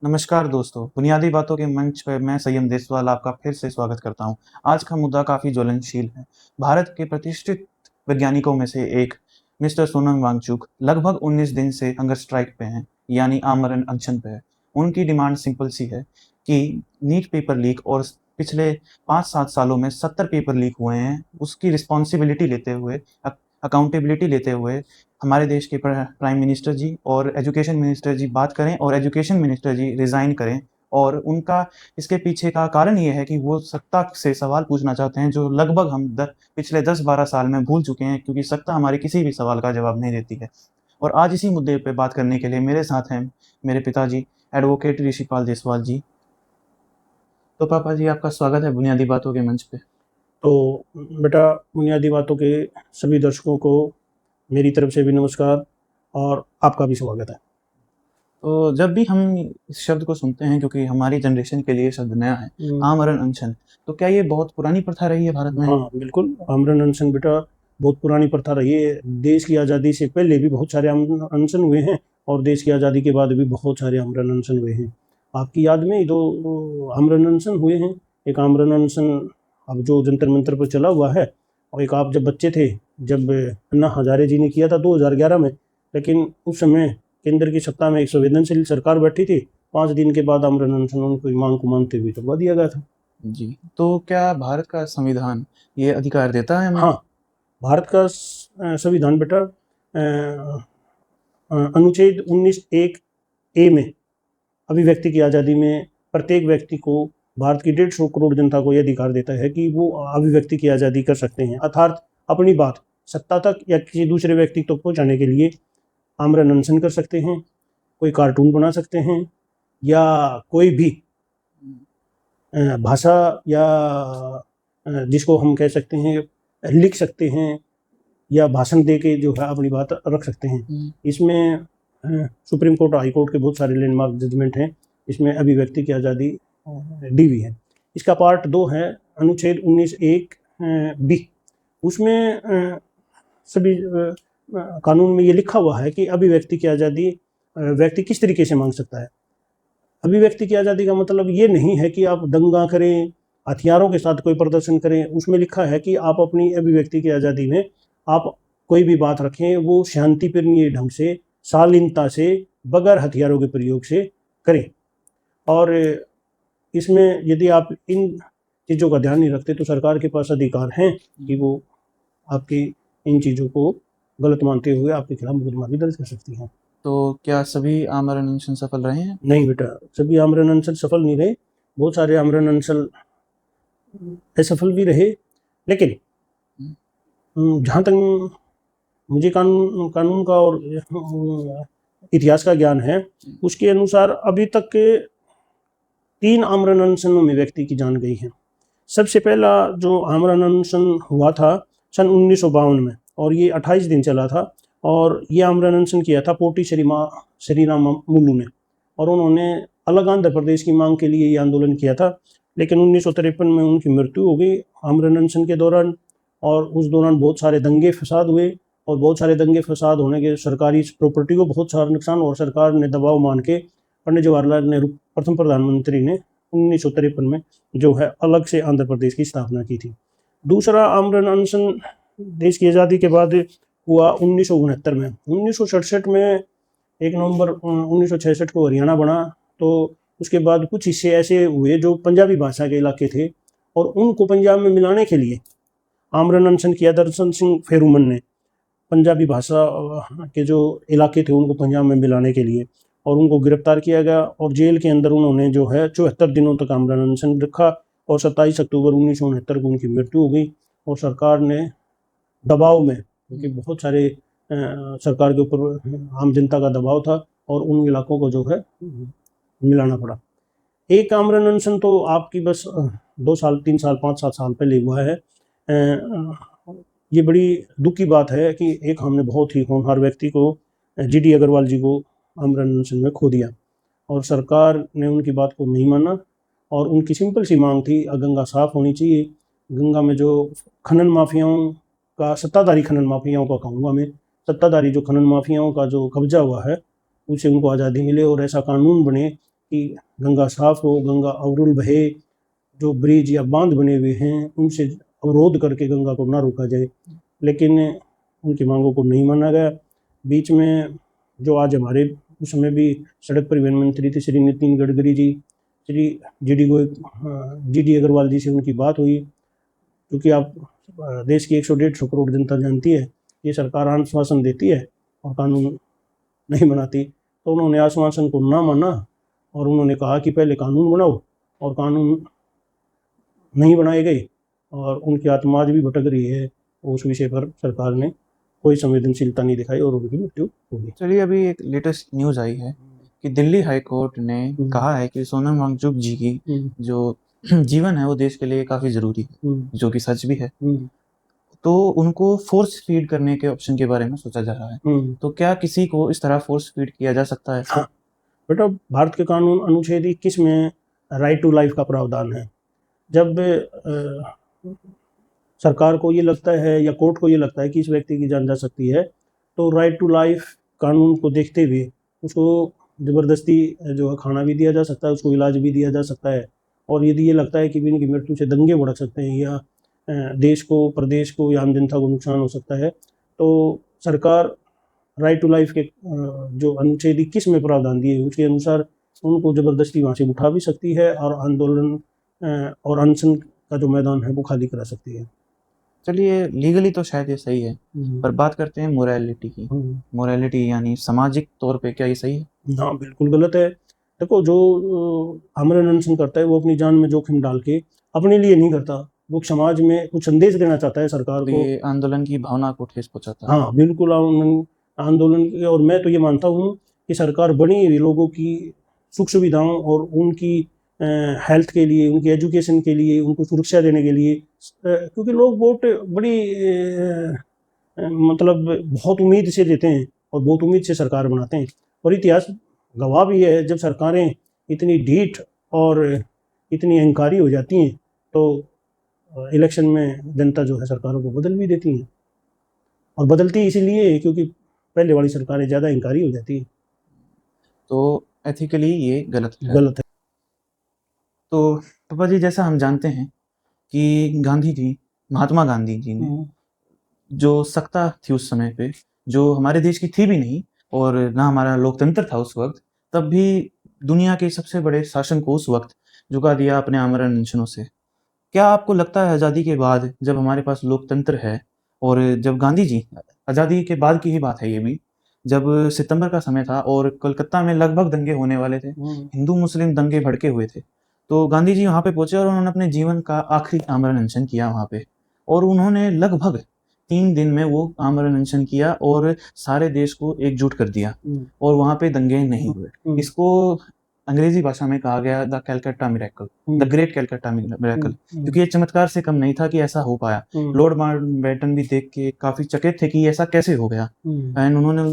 नमस्कार दोस्तों, बुनियादी बातों के मंच पर मैं संयम देसवाल आपका फिर से स्वागत करता हूँ। आज का मुद्दा काफ़ी ज्वलनशील है। भारत के प्रतिष्ठित वैज्ञानिकों में से एक मिस्टर सोनम वांगचुक लगभग 19 दिन से हंगर स्ट्राइक पे हैं, यानी आमरण अनशन पे है। उनकी डिमांड सिंपल सी है कि नीट पेपर लीक और पिछले 5-7 सालों में 70 पेपर लीक हुए हैं, उसकी रिस्पॉन्सिबिलिटी लेते हुए, अकाउंटेबिलिटी लेते हुए हमारे देश के प्राइम मिनिस्टर जी और एजुकेशन मिनिस्टर जी बात करें और एजुकेशन मिनिस्टर जी रिज़ाइन करें। और उनका इसके पीछे का कारण ये है कि वो सत्ता से सवाल पूछना चाहते हैं, जो लगभग हम पिछले 10-12 साल में भूल चुके हैं, क्योंकि सत्ता हमारे किसी भी सवाल का जवाब नहीं देती है। और आज इसी मुद्दे पे बात करने के लिए मेरे साथ हैं मेरे पिताजी एडवोकेट ऋषिपाल जायसवाल जी। तो पापा जी, आपका स्वागत है बुनियादी बातों के मंच पे। तो बेटा, बुनियादी बातों के सभी दर्शकों को मेरी तरफ से भी नमस्कार और आपका भी स्वागत है। तो जब भी हम इस शब्द को सुनते हैं, क्योंकि हमारी जनरेशन के लिए ये शब्द नया है, आमरण अनशन, तो क्या ये बहुत पुरानी प्रथा रही है भारत में? हाँ, बिल्कुल। आमरण अनशन बेटा बहुत पुरानी प्रथा रही है। देश की आज़ादी से पहले भी बहुत सारे आमरण अनशन हुए हैं और देश की आज़ादी के बाद भी बहुत सारे आमरण अनशन हुए हैं। आपकी याद में 2 आमरण अनशन हुए हैं। एक आमरण अनशन अब जो जंतर मंतर पर चला हुआ है, और एक आप जब बच्चे थे, जब अन्ना हजारे जी ने किया था 2011 में। लेकिन उस समय केंद्र की सत्ता में एक संवेदनशील सरकार बैठी थी। 5 दिन के बाद आमरण अनशन उनकी मांग को मानते हुए तोड़वा दिया गया था। जी, तो क्या भारत का संविधान ये अधिकार देता है हमें? हाँ, भारत का संविधान बेटा अनुच्छेद 19(1)(a) में अभिव्यक्ति की आज़ादी में प्रत्येक व्यक्ति को, भारत की 150 करोड़ जनता को यह अधिकार देता है कि वो अभिव्यक्ति की आज़ादी कर सकते हैं, अर्थात अपनी बात सत्ता तक या किसी दूसरे व्यक्ति तक पहुंचाने के लिए आमरण अनशन कर सकते हैं, कोई कार्टून बना सकते हैं, या कोई भी भाषा, या जिसको हम कह सकते हैं लिख सकते हैं, या भाषण दे के जो है अपनी बात रख सकते हैं। इसमें सुप्रीम कोर्ट, हाई कोर्ट के बहुत सारे लैंडमार्क जजमेंट हैं। इसमें अभिव्यक्ति की आज़ादी दी हुई है। इसका पार्ट 2 है अनुच्छेद 19(1)(b). उसमें सभी कानून में ये लिखा हुआ है कि अभिव्यक्ति की आज़ादी व्यक्ति किस तरीके से मांग सकता है। अभिव्यक्ति की आज़ादी का मतलब ये नहीं है कि आप दंगा करें, हथियारों के साथ कोई प्रदर्शन करें। उसमें लिखा है कि आप अपनी अभिव्यक्ति की आज़ादी में आप कोई भी बात रखें, वो शांतिपूर्ण ढंग से, शालीनता से, बगैर हथियारों के प्रयोग से करें। और इसमें यदि आप इन चीज़ों का ध्यान नहीं रखते तो सरकार के पास अधिकार हैं कि वो आपकी इन चीज़ों को गलत मानते हुए आपके खिलाफ मुकदमा भी दर्ज कर सकती हैं। तो क्या सभी आमरण अनशन सफल रहे हैं? नहीं बेटा, सभी आमरण अनशन सफल नहीं रहे। बहुत सारे आमरण अनशन असफल भी रहे। लेकिन जहाँ तक मुझे कानून का और इतिहास का ज्ञान है, उसके अनुसार अभी तक के 3 आमरण अनशनों में व्यक्ति की जान गई है। सबसे पहला जो आमरण अनशन हुआ था सन 1952 में, और ये 28 दिन चला था। और ये आमरण अनशन किया था पोटी श्रीराम मुलू ने, और उन्होंने अलग आंध्र प्रदेश की मांग के लिए ये आंदोलन किया था। लेकिन 1953 में उनकी मृत्यु हो गई आमरण अनशन के दौरान। और उस दौरान बहुत सारे दंगे फसाद हुए, और बहुत सारे दंगे फसाद होने के सरकारी प्रॉपर्टी को बहुत सारा नुकसान, और सरकार ने दबाव मान के पंडित जवाहरलाल नेहरू प्रथम प्रधानमंत्री ने 1953 में जो है अलग से आंध्र प्रदेश की स्थापना की थी। दूसरा आमरण अनशन देश की आज़ादी के बाद हुआ 1969 में। 1967 में 1 नवंबर 1966 को हरियाणा बना, तो उसके बाद कुछ हिस्से ऐसे हुए जो पंजाबी भाषा के इलाके थे, और उनको पंजाब में मिलाने के लिए आमरण अनशन किया दर्शन सिंह फेरूमन ने। पंजाबी भाषा के जो इलाके थे उनको पंजाब में मिलाने के लिए, और उनको गिरफ्तार किया गया, और जेल के अंदर उन्होंने जो है 74 दिनों तक आमरण अनशन रखा, और 27 अक्टूबर 1969 को उनकी मृत्यु हो गई। और सरकार ने दबाव में, क्योंकि बहुत सारे सरकार के ऊपर आम जनता का दबाव था, और उन इलाकों को जो है मिलाना पड़ा। एक आमरण अनशन तो आपकी बस 2 साल, 3 साल, 5-7 साल पहले हुआ है। ये बड़ी दुख की बात है कि एक हमने बहुत ही होनहार व्यक्ति को, GD अग्रवाल जी को आमरण अनशन में खो दिया, और सरकार ने उनकी बात को नहीं माना। और उनकी सिंपल सी मांग थी, गंगा साफ होनी चाहिए। गंगा में जो खनन माफियाओं का, सत्ताधारी खनन माफियाओं का कहूँगा मैं, सत्ताधारी जो खनन माफियाओं का जो कब्जा हुआ है, उसे उनको आज़ादी मिले, और ऐसा कानून बने कि गंगा साफ हो, गंगा अवरुल बहे, जो ब्रिज या बांध बने हुए हैं उनसे अवरोध करके गंगा को ना रोका जाए, लेकिन उनकी मांगों को नहीं माना गया। बीच में जो आज हमारे उस समय भी सड़क परिवहन मंत्री थे श्री नितिन गडकरी जी, श्री जी डी अग्रवाल जी से उनकी बात हुई, क्योंकि आप देश की 100-150 करोड़ जनता जानती है ये सरकार आश्वासन देती है और कानून नहीं बनाती। तो उन्होंने आश्वासन को ना माना और उन्होंने कहा कि पहले कानून बनाओ, और कानून नहीं बनाए गए और उनकी आत्मा आज भी भटक रही है। उस विषय पर सरकार ने कोई संवेदनशीलता नहीं दिखाई और उनकी मृत्यु हो गई। चलिए, अभी एक लेटेस्ट न्यूज़ आई है कि दिल्ली हाई कोर्ट ने कहा है कि सोनम वांगचुक जी की जो जीवन है वो देश के लिए काफ़ी ज़रूरी है, जो कि सच भी है। तो उनको फोर्स फीड करने के ऑप्शन के बारे में सोचा जा रहा है। तो क्या किसी को इस तरह फोर्स फीड किया जा सकता है? हाँ बेटा, भारत के कानून अनुच्छेद 21 में राइट टू लाइफ का प्रावधान है। जब सरकार को ये लगता है या कोर्ट को ये लगता है कि इस व्यक्ति की जान जा सकती है, तो राइट टू लाइफ कानून को देखते हुए उसको ज़बरदस्ती जो है खाना भी दिया जा सकता है, उसको इलाज भी दिया जा सकता है। और यदि ये लगता है कि इनकी मृत्यु से दंगे भड़क सकते हैं या देश को, प्रदेश को या आम जनता को नुकसान हो सकता है, तो सरकार राइट टू लाइफ के जो अनुच्छेद 21 में प्रावधान दिए उसके अनुसार उनको ज़बरदस्ती वहाँ से उठा भी सकती है और आंदोलन और अनशन का जो मैदान है वो खाली करा सकती है। चलिए, लीगली तो शायद ये सही है, पर बात करते हैं मोरालिटी की। मोरालिटी यानी सामाजिक तौर पे क्या ये सही है? हाँ, बिल्कुल गलत है। देखो, जो आमरण अनशन करता है वो अपनी जान में जोखिम डाल के अपने लिए नहीं करता, वो समाज में कुछ संदेश देना चाहता है सरकार को। ये आंदोलन की भावना को ठेस पहुंचाता है। हाँ बिल्कुल, आंदोलन की। और मैं तो ये मानता हूँ कि सरकार बनी हुई लोगों की सुख सुविधाओं और उनकी हेल्थ के लिए, उनकी एजुकेशन के लिए, उनको सुरक्षा देने के लिए, क्योंकि लोग वोट बड़ी मतलब बहुत उम्मीद से देते हैं और बहुत उम्मीद से सरकार बनाते हैं। और इतिहास गवाह भी है, जब सरकारें इतनी ढीठ और इतनी अहंकारी हो जाती हैं तो इलेक्शन में जनता जो है सरकारों को बदल भी देती है। और बदलती इसीलिए क्योंकि पहले वाली सरकारें ज़्यादा अहंकारी हो जाती है। तो एथिकली ये गलत है। गलत है। तो पापा जी, जैसा हम जानते हैं कि गांधी जी, महात्मा गांधी जी ने जो सत्ता थी उस समय पे, जो हमारे देश की थी भी नहीं और ना हमारा लोकतंत्र था उस वक्त, तब भी दुनिया के सबसे बड़े शासन को उस वक्त झुका दिया अपने आमरण अनशनों से। क्या आपको लगता है आज़ादी के बाद जब हमारे पास लोकतंत्र है और जब गांधी जी, आज़ादी के बाद की ही बात है ये भी, जब सितंबर का समय था और कलकत्ता में लगभग दंगे होने वाले थे, हिंदू मुस्लिम दंगे भड़के हुए थे, तो गांधी जी वहाँ पे पहुंचे और उन्होंने अपने जीवन का आखिरी आमरण अनशन किया वहाँ पे। और उन्होंने लगभग 3 दिन में वो आमरण अनशन किया और सारे देश को एकजुट कर दिया और वहाँ पे दंगे नहीं हुए। इसको अंग्रेजी भाषा में कहा गया the Calcutta miracle, the great Calcutta miracle, क्योंकि ये चमत्कार से कम नहीं था कि ऐसा हो पाया। लॉर्ड माउंटबेटन भी देख के काफी चकित थे कि ऐसा कैसे हो गया। एंड उन्होंने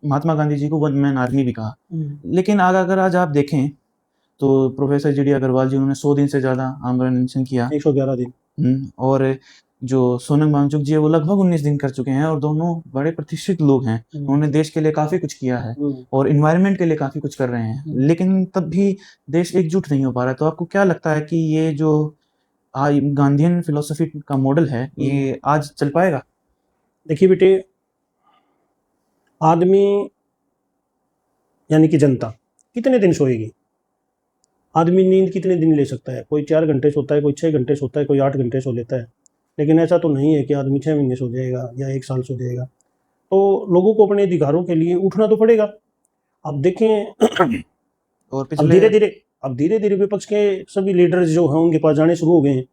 महात्मा गांधी जी को वन मैन आर्मी भी कहा। लेकिन अगर आज आप देखें तो प्रोफेसर जी डी अग्रवाल जी, उन्होंने 100 दिन से ज्यादा आमरण अनशन किया, 111 दिन। और जो सोनम वांगचुक जी है वो लगभग 19 दिन कर चुके हैं और दोनों बड़े प्रतिष्ठित लोग हैं। उन्होंने देश के लिए काफी कुछ किया है और इन्वायरमेंट के लिए काफी कुछ कर रहे हैं, लेकिन तब भी देश एकजुट नहीं हो पा रहा है। तो आपको क्या लगता है कि ये जो गांधीयन फिलोसफी का मॉडल है ये आज चल पाएगा? देखिए बेटे, आदमी यानी कि जनता कितने दिन सोएगी? आदमी नींद कितने दिन ले सकता है? कोई 4 घंटे सोता है, कोई 6 घंटे सोता है, कोई 8 घंटे सो लेता है। लेकिन ऐसा तो नहीं है कि आदमी 6 महीने सो जाएगा या 1 साल सो जाएगा। तो लोगों को अपने अधिकारों के लिए उठना तो पड़ेगा। अब देखें और अब धीरे धीरे विपक्ष के सभी लीडर्स जो हैं उनके पास जाने शुरू हो गए हैं।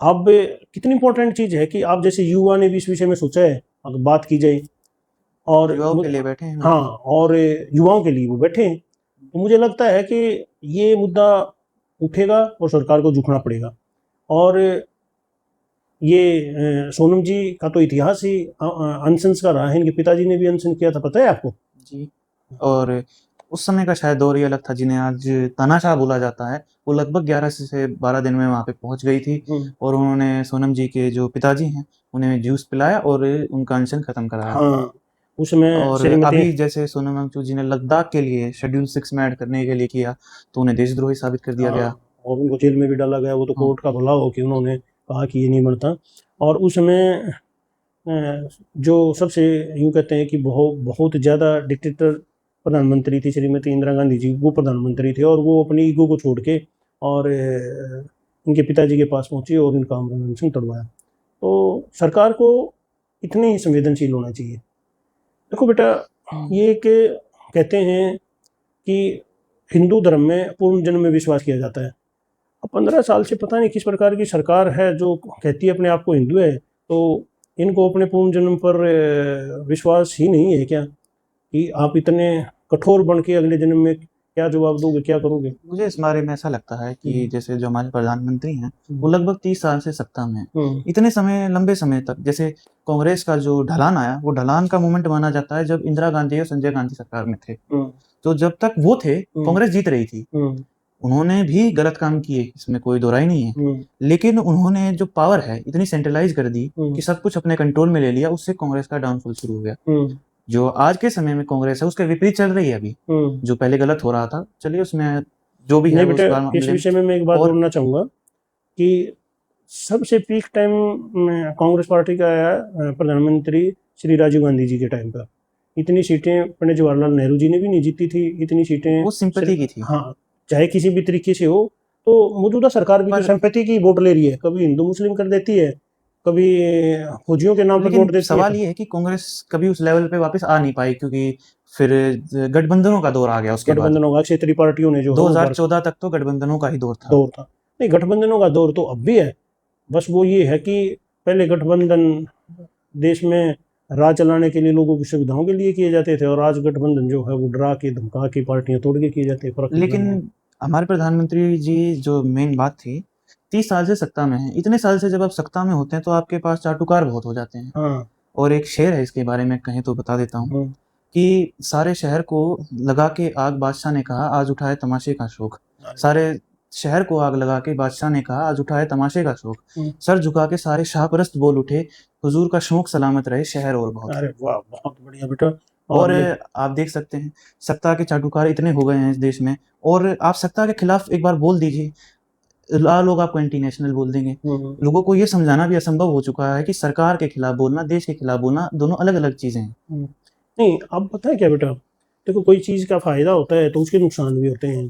अब कितनी इंपॉर्टेंट चीज़ है कि आप जैसे युवा ने भी इस विषय में सोचा है, अगर बात की जाए, और युवाओं के लिए बैठे हैं। हाँ, और युवाओं के लिए वो बैठे हैं। तो मुझे लगता है कि ये मुद्दा उठेगा और सरकार को झुकना पड़ेगा। और ये सोनम जी का तो इतिहास ही अनशन का रहा है। इनके पिताजी ने भी अनशन किया था, पता है आपको? जी। और उस समय का शायद दौर ही अलग था, जिन्हें आज तानाशाह बोला जाता है। वो लगभग 11 से 12 दिन में वहाँ पे पहुँच गई थी और उन्होंने सोनम जी के जो पिताजी हैं उन्हें जूस पिलाया और उनका अनशन खत्म कराया। हाँ, उसमें और श्रीमती अभी जैसे सोनम वांगचुक जी ने लद्दाख के लिए शेड्यूल 6 में ऐड करने के लिए किया, तो उन्हें देशद्रोही साबित कर दिया गया। और उनको जेल में भी डाला गया। वो तो कोर्ट का भला हो कि उन्होंने कहा कि ये नहीं बनता। और उसमें जो सबसे यूँ कहते हैं कि बहुत ज़्यादा डिक्टेटर प्रधानमंत्री थी श्रीमती इंदिरा गांधी जी, वो प्रधानमंत्री थे और वो अपनी ईगो को छोड़ के और इनके पिताजी के पास पहुंची और इनका आमरण अनशन तोड़वाया। तो सरकार को इतने ही संवेदनशील होना चाहिए। देखो बेटा, ये एक कहते हैं कि हिंदू धर्म में पूर्ण जन्म में विश्वास किया जाता है। अब 15 साल से पता नहीं किस प्रकार की सरकार है जो कहती है अपने आप को हिंदू है, तो इनको अपने पूर्ण जन्म पर विश्वास ही नहीं है क्या कि आप इतने कठोर बन के अगले जन्म में क्या जवाब दोगे, क्या करोगे? मुझे इस बारे में ऐसा लगता है कि जैसे जो हमारे प्रधानमंत्री हैं, वो लगभग 30 साल से सत्ता में हैं। इतने समय, लंबे समय तक, जैसे कांग्रेस का जो ढलान आया, वो ढलान का मोमेंट माना जाता है जब इंदिरा गांधी और संजय गांधी सरकार में थे। तो जब तक वो थे, कांग्रेस जीत रही थी। उन्होंने भी गलत काम किए, इसमें कोई दो राय नहीं है। लेकिन उन्होंने जो पावर है इतनी सेंट्रलाइज कर दी कि सब कुछ अपने कंट्रोल में ले लिया, उससे कांग्रेस का डाउनफॉल शुरू हो गया। जो आज के समय में कांग्रेस है, उसके विपरीत चल रही है अभी। जो पहले गलत हो रहा था, चलिए उसमें जो भी है नहीं वो उस बेटा, मामले इस में। विषय में मैं एक बात और बोलना चाहूँगा कि सबसे पीक टाइम कांग्रेस पार्टी का आया प्रधानमंत्री श्री राजीव गांधी जी के टाइम पर। इतनी सीटें पंडित जवाहरलाल नेहरू जी ने भी नहीं जीती थी, इतनी सीटें वो सिंपैथी की थी। हाँ, चाहे किसी भी तरीके से हो। तो मौजूदा सरकार भी तो पर सिंपैथी की वोट ले रही है, कभी हिंदू मुस्लिम कर देती है, कभी फौजियों के नाम पर लेकिन वोट देती है। सवाल ये है कि कांग्रेस कभी उस लेवल पे वापस आ नहीं पाई, क्योंकि फिर गठबंधनों का दौर आ गया उसके बाद। गठबंधनों का क्षेत्रीय पार्टियों ने जो है वो 2014 तक तो गठबंधनों का ही दौर था। दौर था। नहीं, गठबंधनों का दौर तो अब भी है, बस वो ये है कि पहले गठबंधन देश में राज चलाने के लिए लोगों की सुविधाओं के लिए किए जाते थे, और आज गठबंधन जो है वो डरा के धमका के पार्टियां तोड़ के किए जाते हैं। फर्क कितना है? लेकिन हमारे प्रधानमंत्री जी, जो मेन बात थी, 30 साल से सत्ता में हैं। इतने साल से जब आप सत्ता में होते हैं तो आपके पास चाटुकार बहुत हो जाते हैं। हाँ। और एक शेर है इसके बारे में, कहें तो बता देता हूँ हम्म, कि सारे शहर को लगा के आग बादशाह ने कहा, आज उठाए तमाशे का शौक। सारे शहर को आग लगा के बादशाह ने कहा, आज उठाए तमाशे का शौक। सर झुका के सारे शाहपरस्त बोल उठे, हुजूर का शौक सलामत रहे शहर और बहुत। अरे वाह, बहुत बढ़िया बेटा। और आप देख सकते हैं, सत्ता के चाटुकार इतने हो गए हैं इस देश में, और आप सत्ता के खिलाफ एक बार बोल दीजिए, लोग आपको एंटी नेशनल बोल देंगे। लोगों को ये समझाना भी असंभव हो चुका है कि सरकार के खिलाफ बोलना, देश के खिलाफ बोलना, दोनों अलग अलग चीजें हैं। नहीं, अब पता है क्या बेटा, देखो कोई चीज़ का फायदा होता है तो उसके नुकसान भी होते हैं।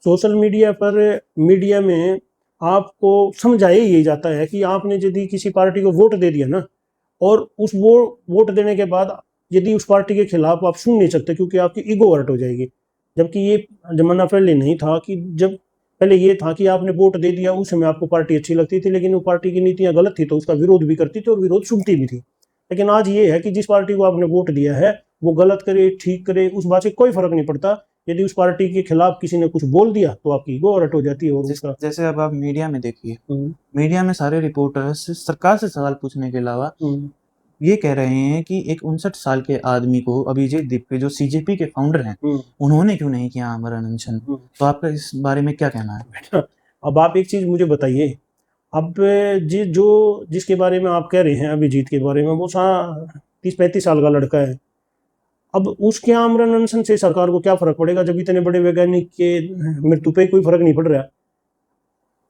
सोशल मीडिया पर, मीडिया में आपको समझाया ही जाता है कि आपने यदि किसी पार्टी को वोट दे दिया ना, और उस वोट देने के बाद यदि उस पार्टी के खिलाफ आप सुन नहीं सकते क्योंकि आपकी ईगो हर्ट हो जाएगी। जबकि ये जमाना पहले नहीं था, कि जब पहले ये था कि आपने वोट दे दिया, उस समय आपको पार्टी अच्छी लगती थी, लेकिन वो पार्टी की नीतियां गलत थी तो उसका विरोध भी करती थी और विरोध सुनती भी थी। लेकिन आज ये है कि जिस पार्टी को आपने वोट दिया है वो गलत करे ठीक करे उस बात से कोई फर्क नहीं पड़ता। यदि उस पार्टी के खिलाफ किसी ने कुछ बोल दिया तो आपकी ईगो हर्ट हो जाती है। और उसका जैसे अब आप मीडिया में देखिए, मीडिया में सारे रिपोर्टर्स सरकार से सवाल पूछने के अलावा ये कह रहे हैं कि एक 59 साल के आदमी को, अभिजीत दीपके जो सीजेपी के फाउंडर हैं, उन्होंने क्यों नहीं किया आमरण अनशन। तो आपका इस बारे में क्या कहना है? अब आप एक चीज मुझे बताइए, अब जिसके बारे में आप कह रहे हैं अभिजीत के बारे में, वो 30-35 साल का लड़का है। अब उसके आमरण अनशन से सरकार को क्या फर्क पड़ेगा जब इतने बड़े वैज्ञानिक के मृत्यु पे कोई फर्क नहीं पड़ रहा।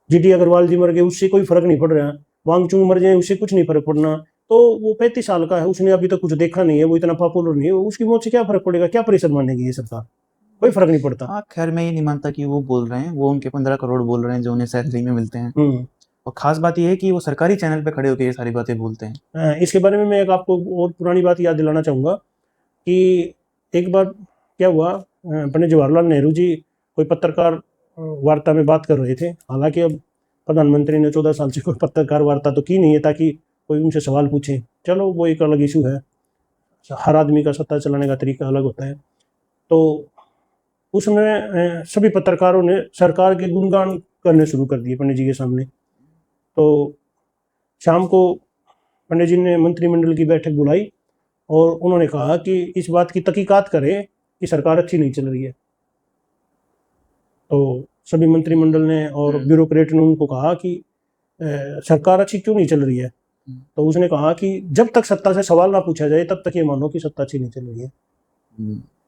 जीडी अग्रवाल जी मर गए, उससे कोई फर्क नहीं पड़ रहा। वांगचुक मर जाए, उससे कुछ नहीं फर्क पड़ना। तो वो 35 साल का है, उसने अभी तक कुछ देखा नहीं है, वो इतना पॉपुलर नहीं है, उसकी मौत से क्या फर्क पड़ेगा? क्या प्रेशर मानेगी ये सरकार? कोई फर्क नहीं पड़ता। हाँ, खैर मैं ये नहीं मानता कि वो बोल रहे हैं, वो उनके 15 करोड़ बोल रहे हैं जो उन्हें सैलरी में मिलते हैं। और खास बात ये है कि वो सरकारी चैनल पे खड़े होकर ये सारी बातें बोलते हैं। इसके बारे में मैं एक आपको और पुरानी बात याद दिलाना चाहूँगा कि एक बार क्या हुआ, पंडित जवाहरलाल नेहरू जी कोई पत्रकार वार्ता में बात कर रहे थे। हालांकि अब प्रधानमंत्री ने 14 साल से कोई पत्रकार वार्ता तो की नहीं है ताकि कोई उनसे सवाल पूछे, चलो वो एक अलग इशू है, हर आदमी का सत्ता चलाने का तरीका अलग होता है। तो उसमें सभी पत्रकारों ने सरकार के गुणगान करने शुरू कर दिए पंडित जी के सामने। तो शाम को पंडित जी ने मंत्रिमंडल की बैठक बुलाई और उन्होंने कहा कि इस बात की तहकीकात करें कि सरकार अच्छी नहीं चल रही है। तो सभी मंत्रिमंडल ने और ब्यूरोक्रेट ने उनको कहा कि सरकार अच्छी क्यों नहीं चल रही है। तो उसने कहा कि जब तक सत्ता से सवाल ना पूछा जाए तब तक ये मानो कि सत्ता अच्छी नहीं चल रही है।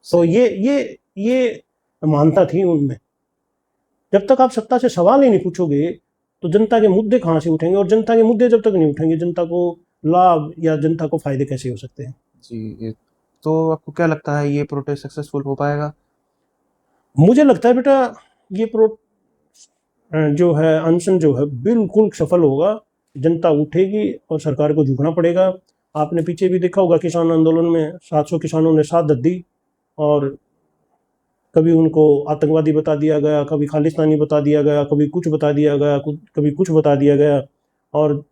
तो ये मानता थी उनमें। जब तक आप सत्ता से सवाल ही नहीं पूछोगे तो जनता के मुद्दे कहाँ से उठेंगे, और जनता के मुद्दे जब तक नहीं उठेंगे जनता को लाभ या जनता को फायदे कैसे हो सकते हैं। जी, तो आपको क्या लगता है ये प्रोटेस्ट सक्सेसफुल हो पाएगा? मुझे लगता है बेटा ये जो है अनशन जो है बिल्कुल सफल होगा। जनता उठेगी और सरकार को झुकना पड़ेगा। आपने पीछे भी देखा होगा किसान आंदोलन में 700 किसानों ने शहादत दी, और कभी उनको आतंकवादी बता दिया गया, कभी खालिस्तानी बता दिया गया, कभी कुछ बता दिया गया, कभी कुछ बता दिया गया। और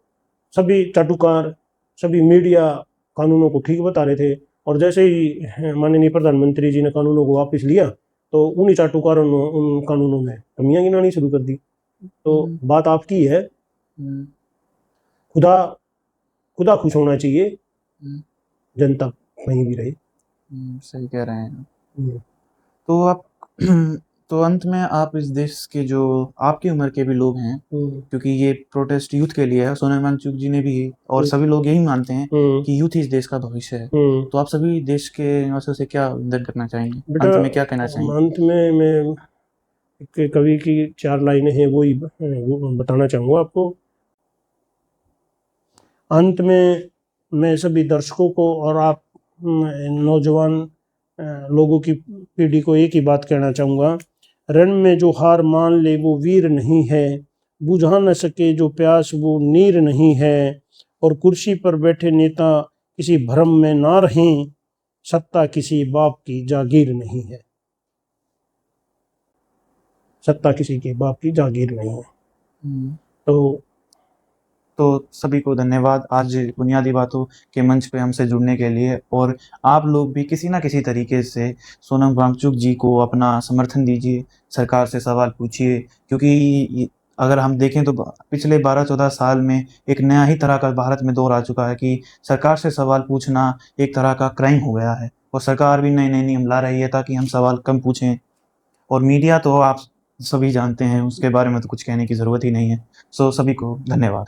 सभी चाटुकार, सभी मीडिया कानूनों को ठीक बता रहे थे, और जैसे ही माननीय प्रधानमंत्री जी ने कानूनों को वापस लिया तो उन्हीं चाटुकारों ने उन कानूनों में कमियां गिनानी शुरू कर दी। तो बात आपकी है, खुदा खुदा खुश होना चाहिए, जनता कहीं भी रहे। सही कह रहे हैं। तो आप तो अंत में आप इस देश के जो आपकी उम्र के भी लोग हैं, क्योंकि ये प्रोटेस्ट यूथ के लिए है, सोनम वांगचुक जी ने भी और सभी लोग यही मानते हैं कि यूथ ही इस देश का भविष्य है। तो आप सभी देश के निवासियों से क्या निवेदन करना चाहेंगे? अंत में क्या कहना चाहेंगे? अंत में मैं एक कवि की 4 लाइनें हैं वो बताना चाहूँगा आपको। अंत में मैं सभी दर्शकों को और आप नौजवान लोगों की पीढ़ी को एक ही बात कहना चाहूँगा, रण में जो हार मान ले वो वीर नहीं है, बुझा न सके जो प्यास वो नीर नहीं है, और कुर्सी पर बैठे नेता किसी भ्रम में ना रहें, सत्ता किसी बाप की जागीर नहीं है। सत्ता किसी के बाप की जागीर नहीं है। तो सभी को धन्यवाद आज बुनियादी बातों के मंच पे हमसे जुड़ने के लिए, और आप लोग भी किसी ना किसी तरीके से सोनम वांगचुक जी को अपना समर्थन दीजिए, सरकार से सवाल पूछिए, क्योंकि अगर हम देखें तो पिछले 12-14 साल में एक नया ही तरह का भारत में दौर आ चुका है कि सरकार से सवाल पूछना एक तरह का क्राइम हो गया है, और सरकार भी नए नए नियम ला रही है ताकि हम सवाल कम पूछें। और मीडिया तो आप सभी जानते हैं, उसके बारे में तो कुछ कहने की ज़रूरत ही नहीं है। सो सभी को धन्यवाद।